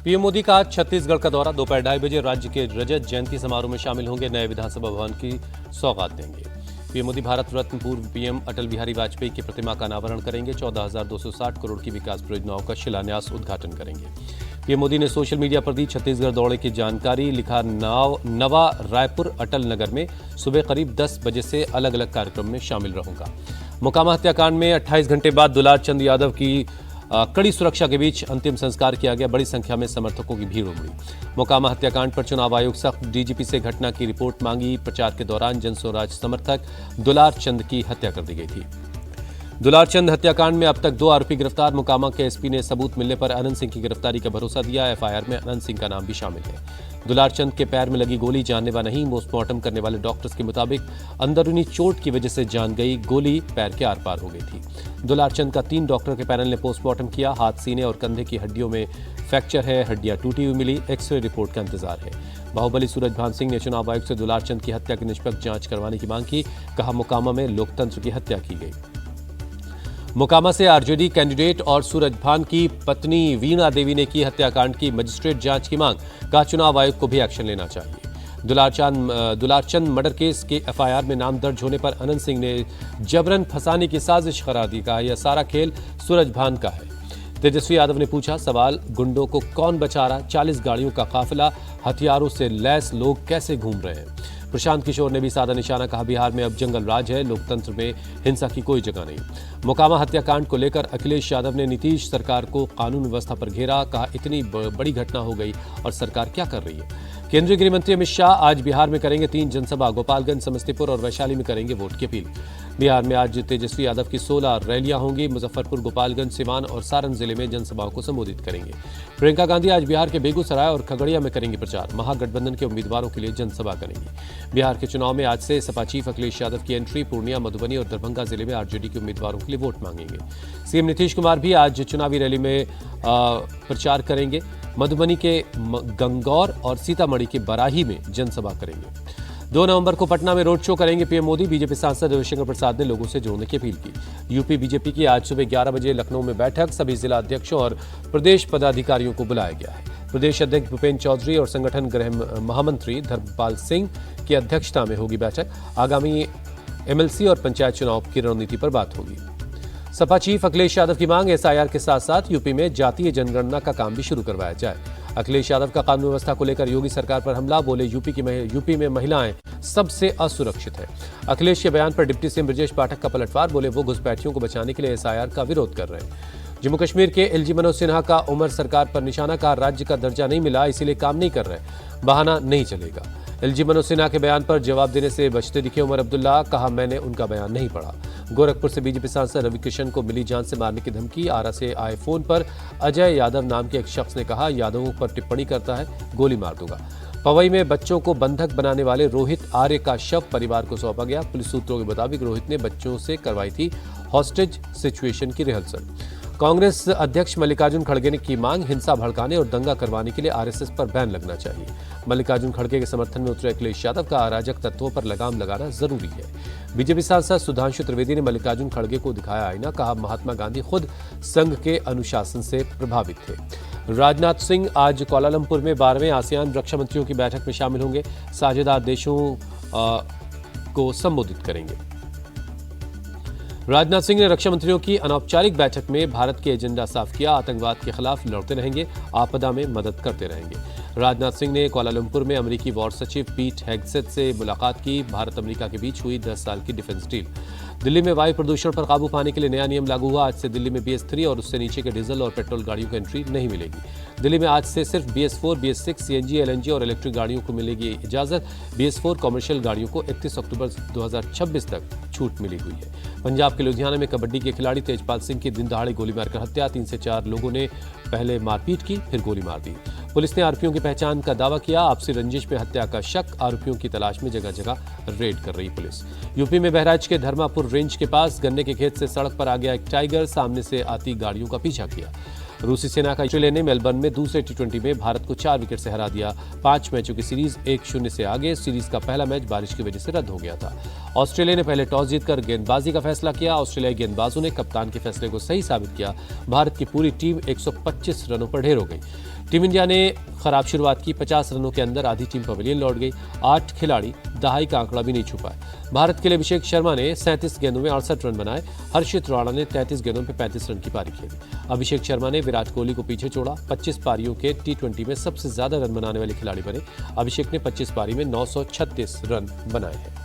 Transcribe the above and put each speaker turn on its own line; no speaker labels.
PM Modi का आज छत्तीसगढ़ का दौरा। दोपहर 2:30 बजे राज्य के रजत जयंती समारोह में शामिल होंगे। नए विधानसभा भवन की सौगात देंगे। पीएम मोदी भारत रत्न पूर्व पीएम अटल बिहारी वाजपेयी की प्रतिमा का अनावरण करेंगे। 14,260 करोड़ की विकास परियोजनाओं का शिलान्यास उद्घाटन करेंगे। पीएम मोदी ने सोशल मीडिया पर दी छत्तीसगढ़ दौरे की जानकारी। लिखा, नवा रायपुर अटल नगर में सुबह करीब 10 बजे से अलग अलग कार्यक्रम में शामिल रहूंगा। मोकामा हत्याकांड में 28 घंटे बाद दुलार चंद यादव की कड़ी सुरक्षा के बीच अंतिम संस्कार किया गया। बड़ी संख्या में समर्थकों की भीड़ उमड़ी। मोकामा हत्याकांड पर चुनाव आयोग सख्त। डीजीपी से घटना की रिपोर्ट मांगी। प्रचार के दौरान जनस्वराज समर्थक दुलार चंद की हत्या कर दी गई थी। दुलार चंद हत्याकांड में अब तक 2 आरोपी गिरफ्तार। मोकामा के एसपी ने सबूत मिलने पर अनंत सिंह की गिरफ्तारी का भरोसा दिया। एफआईआर में अनंत सिंह का नाम भी शामिल है। दुलार चंद के पैर में लगी गोली जानलेवा नहीं। पोस्टमार्टम करने वाले डॉक्टर्स के मुताबिक अंदरूनी चोट की वजह से जान गई। गोली पैर के आर पार हो गई थी। दुलार चंद का 3 डॉक्टर के पैनल ने पोस्टमार्टम किया। हाथ, सीने और कंधे की हड्डियों में फ्रैक्चर है। हड्डियां टूटी हुई मिली। एक्सरे रिपोर्ट का इंतजार है। बाहुबली सूरजभान सिंह ने चुनाव आयोग से दुलार चंद की हत्या की निष्पक्ष जांच करवाने की मांग की। कहा, मोकामा में लोकतंत्र की हत्या की गई। मोकामा से आरजेडी कैंडिडेट और सूरजभान की पत्नी वीणा देवी ने की हत्याकांड की मजिस्ट्रेट जांच की मांग। कहा, चुनाव आयोग को भी एक्शन लेना चाहिए। दुलारचंद मर्डर केस के एफआईआर में नाम दर्ज होने पर अनंत सिंह ने जबरन फंसाने की साजिश करार दी। कहा, यह सारा खेल सूरजभान का है। तेजस्वी यादव ने पूछा सवाल, गुंडों को कौन बचा रहा? 40 गाड़ियों का काफिला, हथियारों से लैस लोग कैसे घूम रहे हैं? प्रशांत किशोर ने भी साधा निशाना। कहा, बिहार में अब जंगल राज है। लोकतंत्र में हिंसा की कोई जगह नहीं। मोकामा हत्याकांड को लेकर अखिलेश यादव ने नीतीश सरकार को कानून व्यवस्था पर घेरा। कहा, इतनी बड़ी घटना हो गई और सरकार क्या कर रही है? केंद्रीय गृह मंत्री अमित शाह आज बिहार में करेंगे 3 जनसभा। गोपालगंज, समस्तीपुर और वैशाली में करेंगे वोट की अपील। बिहार में आज तेजस्वी यादव की 16 रैलियां होंगी। मुजफ्फरपुर, गोपालगंज, सिवान और सारण जिले में जनसभाओं को संबोधित करेंगे। प्रियंका गांधी आज बिहार के बेगूसराय और खगड़िया में करेंगी प्रचार। महागठबंधन के उम्मीदवारों के लिए जनसभा करेंगी। बिहार के चुनाव में आज से सपा चीफ अखिलेश यादव की एंट्री। पूर्णिया, मधुबनी और दरभंगा जिले में आरजेडी के उम्मीदवारों के लिए वोट मांगेंगे। सीएम नीतीश कुमार भी आज चुनावी रैली में प्रचार करेंगे। मधुबनी के गंगौर और सीतामढ़ी के बराही में जनसभा करेंगे। 2 नवंबर को पटना में रोड शो करेंगे पीएम मोदी। बीजेपी सांसद रविशंकर प्रसाद ने लोगों से जुड़ने की अपील की। यूपी बीजेपी की आज सुबह 11 बजे लखनऊ में बैठक। सभी जिला अध्यक्षों और प्रदेश पदाधिकारियों को बुलाया गया है। प्रदेश अध्यक्ष भूपेन्द्र चौधरी और संगठन गृह महामंत्री धर्मपाल सिंह की अध्यक्षता में होगी बैठक। आगामी एमएलसी और पंचायत चुनाव की रणनीति पर बात होगी। सपा चीफ अखिलेश यादव की मांग, एसआईआर के साथ साथ यूपी में जातीय जनगणना का काम भी शुरू करवाया जाए। अखिलेश यादव का कानून व्यवस्था को लेकर योगी सरकार पर हमला। बोले, यूपी में महिलाएं सबसे असुरक्षित है। अखिलेश के बयान पर डिप्टी सीएम ब्रजेश पाठक का पलटवार। बोले, वो घुसपैठियों को बचाने के लिए एसआईआर का विरोध कर रहे हैं। जम्मू कश्मीर के एलजी मनोज सिन्हा का उमर सरकार पर निशाना। कहा, राज्य का दर्जा नहीं मिला इसीलिए काम नहीं कर रहे, बहाना नहीं चलेगा। एलजी मनोज सिन्हा के बयान पर जवाब देने से बचते दिखे उमर अब्दुल्ला। कहा, मैंने उनका बयान नहीं पढ़ा। गोरखपुर से बीजेपी सांसद रवि किशन को मिली जान से मारने की धमकी। आरा से आए फोन पर अजय यादव नाम के एक शख्स ने कहा, यादवों पर टिप्पणी करता है, गोली मार दूंगा। पवई में बच्चों को बंधक बनाने वाले रोहित आर्य का शव परिवार को सौंपा गया। पुलिस सूत्रों के मुताबिक रोहित ने बच्चों से करवाई थी हॉस्टेज सिचुएशन की रिहर्सल। कांग्रेस अध्यक्ष मल्लिकार्जुन खड़गे ने की मांग, हिंसा भड़काने और दंगा करवाने के लिए आरएसएस पर बैन लगना चाहिए। मल्लिकार्जुन खड़गे के समर्थन में उतरे अखिलेश यादव का अराजक तत्वों पर लगाम लगाना जरूरी है। बीजेपी सांसद सुधांशु त्रिवेदी ने मल्लिकार्जुन खड़गे को दिखाया आईना। कहा, महात्मा गांधी खुद संघ के अनुशासन से प्रभावित थे। राजनाथ सिंह आज कुआलालंपुर में 12वें आसियान रक्षा मंत्रियों की बैठक में शामिल होंगे। साझेदार देशों को संबोधित करेंगे। राजनाथ सिंह ने रक्षा मंत्रियों की अनौपचारिक बैठक में भारत के एजेंडा साफ किया। आतंकवाद के खिलाफ लड़ते रहेंगे, आपदा में मदद करते रहेंगे। राजनाथ सिंह ने कुआलालंपुर में अमेरिकी वॉर सचिव पीट हेग्सेथ से मुलाकात की। भारत अमेरिका के बीच हुई 10 साल की डिफेंस डील। दिल्ली में वायु प्रदूषण पर काबू पाने के लिए नया नियम लागू हुआ। आज से दिल्ली में BS3 और उससे नीचे के डीजल और पेट्रोल गाड़ियों को एंट्री नहीं मिलेगी। दिल्ली में आज से सिर्फ BS4, BS6, CNG, LNG और इलेक्ट्रिक गाड़ियों को मिलेगी इजाजत। BS4 कॉमर्शियल गाड़ियों को 31 अक्टूबर 2026 तक छूट मिली हुई है। पंजाब के लुधियाना में कबड्डी के खिलाड़ी तेजपाल सिंह की दिन दहाड़े गोली मारकर हत्या। 3 से 4 लोगों ने पहले मारपीट की, फिर गोली मार दी। पुलिस ने आरोपियों की पहचान का दावा किया। आपसी रंजिश में हत्या का शक। आरोपियों की तलाश में जगह जगह रेड कर रही पुलिस। यूपी में बहराइच के धर्मापुर रेंज के पास गन्ने के खेत से सड़क पर आ गया एक टाइगर। सामने से आती गाड़ियों का पीछा किया। रूसी सेना का ऑस्ट्रेलिया ने मेलबर्न में दूसरे T20 में भारत को 4 विकेट से हरा दिया। 5 मैचों की सीरीज 1-0 से आगे। सीरीज का पहला मैच बारिश की वजह से रद्द हो गया था। ऑस्ट्रेलिया ने पहले टॉस जीतकर गेंदबाजी का फैसला किया। ऑस्ट्रेलियाई गेंदबाजों ने कप्तान के फैसले को सही साबित किया। भारत की पूरी टीम 125 रनों पर ढेर हो गई। टीम इंडिया ने खराब शुरुआत की। 50 रनों के अंदर आधी टीम पवेलियन लौट गई। 8 खिलाड़ी दहाई का आंकड़ा भी नहीं छू पाए। भारत के लिए अभिषेक शर्मा ने 37 गेंदों में 68 रन बनाए। हर्षित राणा ने 33 गेंदों में 35 रन की पारी खेली। अभिषेक शर्मा ने विराट कोहली को पीछे छोड़ा। 25 पारियों के T20 में सबसे ज्यादा रन बनाने वाले खिलाड़ी बने। अभिषेक ने 25 पारी में 936 रन बनाए हैं।